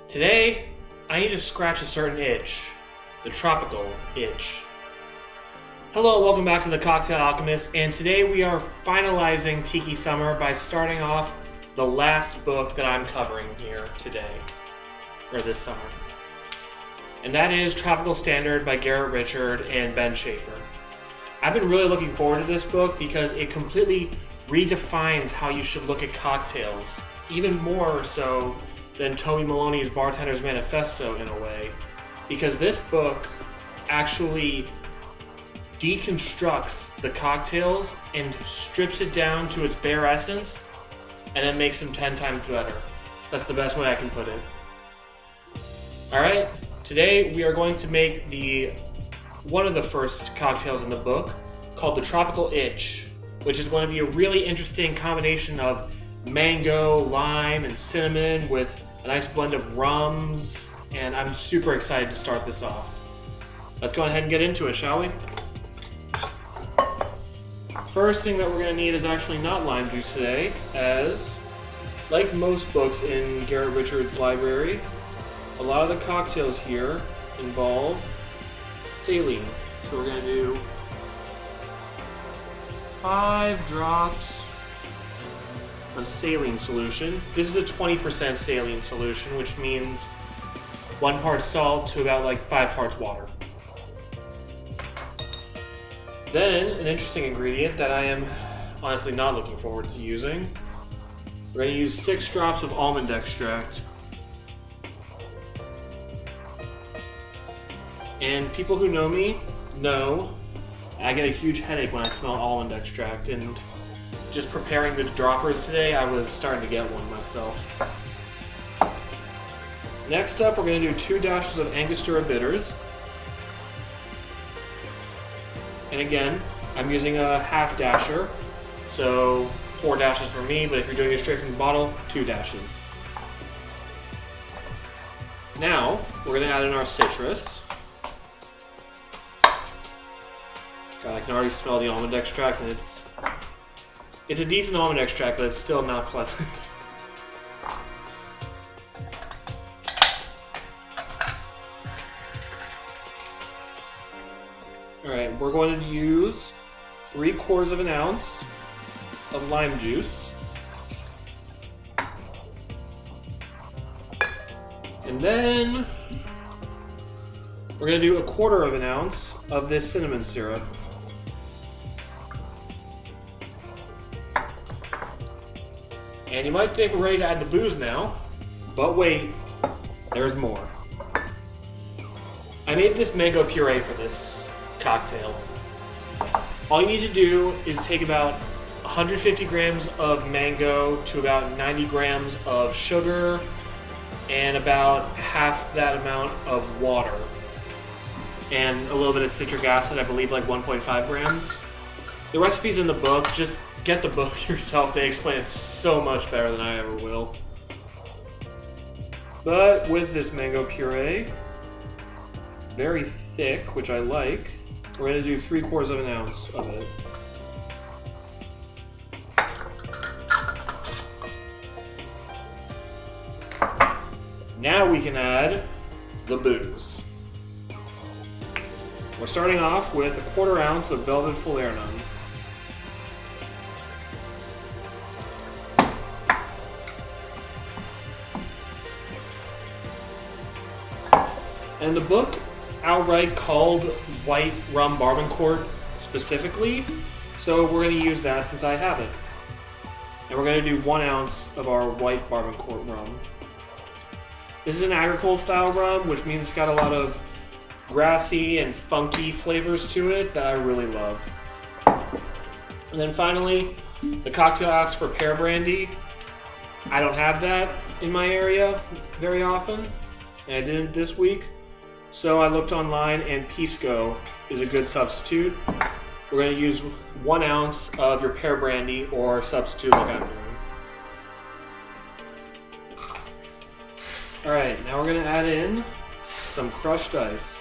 Today, I need to scratch a certain itch. The tropical itch. Hello, welcome back to the Cocktail Alchemist, and today we are finalizing Tiki Summer by starting off the last book that I'm covering here today, or this summer. And that is Tropical Standard by Garrett Richard and Ben Schaefer. I've been really looking forward to this book because it completely redefines how you should look at cocktails, even more so than Toby Maloney's Bartender's Manifesto in a way, because this book actually deconstructs the cocktails and strips it down to its bare essence and then makes them 10 times better. That's the best way I can put it. Alright, today we are going to make one of the first cocktails in the book called the Tropical Itch, which is going to be a really interesting combination of mango, lime, and cinnamon with a nice blend of rums, and I'm super excited to start this off. Let's go ahead and get into it, shall we? First thing that we're going to need is actually not lime juice today, as, like most books in Garrett Richards' library, a lot of the cocktails here involve saline. So we're going to do 5 drops of saline solution. This is a 20% saline solution, which means 1 part salt to about like 5 parts water. Then, an interesting ingredient that I am honestly not looking forward to using. We're going to use 6 drops of almond extract. And people who know me know I get a huge headache when I smell almond extract, and just preparing the droppers today, I was starting to get one myself. Next up, we're going to do 2 dashes of Angostura bitters. And again, I'm using a half dasher, so 4 dashes for me, but if you're doing it straight from the bottle, 2 dashes. Now, we're going to add in our citrus. God, I can already smell the almond extract, and it's a decent almond extract, but it's still not pleasant. Alright, we're going to use 3/4 of an ounce of lime juice. And then we're going to do 1/4 of an ounce of this cinnamon syrup. And you might think we're ready to add the booze now, but wait, there's more. I made this mango puree for this cocktail. All you need to do is take about 150 grams of mango to about 90 grams of sugar and about half that amount of water and a little bit of citric acid, I believe like 1.5 grams. The recipe's in the book. Just get the book yourself. They explain it so much better than I ever will. But with this mango puree, it's very thick, which I like. We're going to do 3/4 of an ounce of it. Now we can add the booze. We're starting off with 1/4 ounce of Velvet Falernum. And the book outright called white rum barbancourt specifically, so we're going to use that since I have it. And we're going to do 1 ounce of our white barbancourt rum. This is an agricole style rum, which means it's got a lot of grassy and funky flavors to it that I really love. And then finally, the cocktail asks for pear brandy. I don't have that in my area very often, and I didn't this week. So I looked online, and Pisco is a good substitute. We're going to use 1 ounce of your pear brandy or substitute like I'm doing. Alright, now we're going to add in some crushed ice.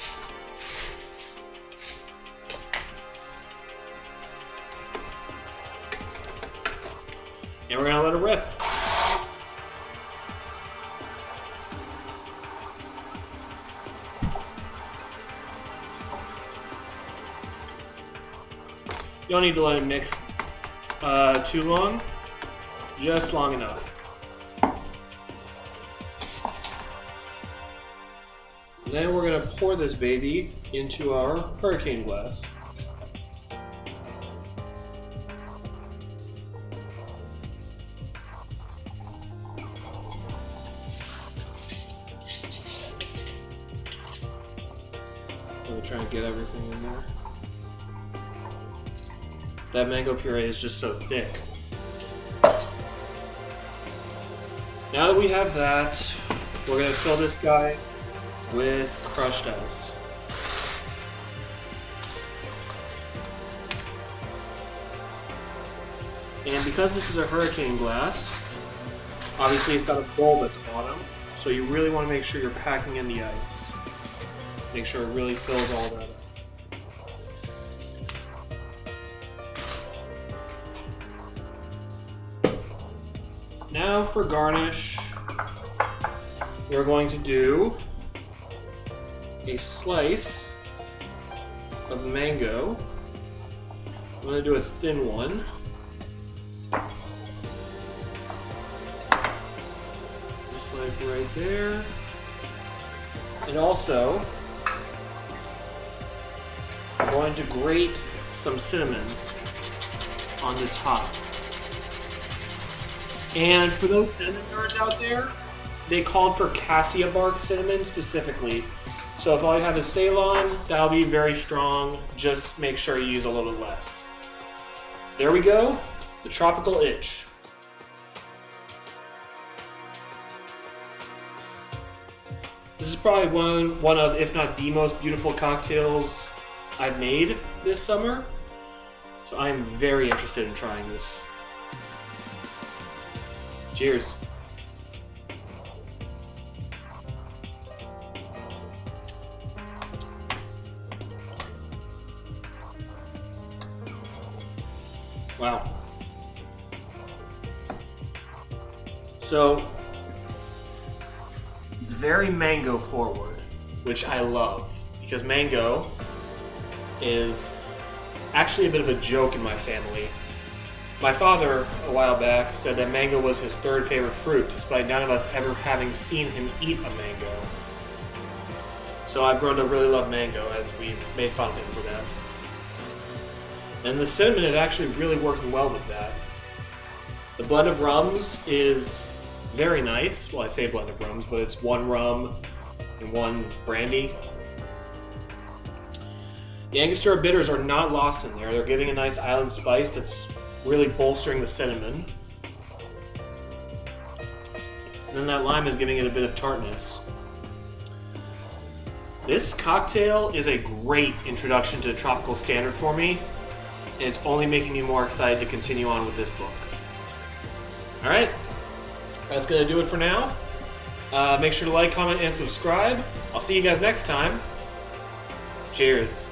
And we're going to let it rip. You don't need to let it mix too long, just long enough. Then we're gonna pour this baby into our hurricane glass. I'm trying to get everything in there. That mango puree is just so thick. Now that we have that, we're gonna fill this guy with crushed ice. And because this is a hurricane glass, obviously it's got a bulb at the bottom, so you really want to make sure you're packing in the ice. Make sure it really fills all that up. Now for garnish, we're going to do a slice of mango. I'm going to do a thin one. Just like right there. And also, I'm going to grate some cinnamon on the top. And for those cinnamon nerds out there, they called for cassia bark cinnamon specifically. So if all you have is Ceylon, that'll be very strong. Just make sure you use a little less. There we go, the tropical itch. This is probably one of, if not the most beautiful cocktails I've made this summer. So I'm very interested in trying this. Cheers. Wow. So, it's very mango forward, which I love, because mango is actually a bit of a joke in my family. My father, a while back, said that mango was his third favorite fruit, despite none of us ever having seen him eat a mango. So I've grown to really love mango, as we made fun of him for that. And the cinnamon is actually really working well with that. The blend of rums is very nice. Well, I say blend of rums, but it's one rum and one brandy. The Angostura bitters are not lost in there. They're giving a nice island spice that's really bolstering the cinnamon. And then that lime is giving it a bit of tartness. This cocktail is a great introduction to tropical standard for me, and it's only making me more excited to continue on with this book. Alright, that's going to do it for now. Make sure to like, comment, and subscribe. I'll see you guys next time. Cheers.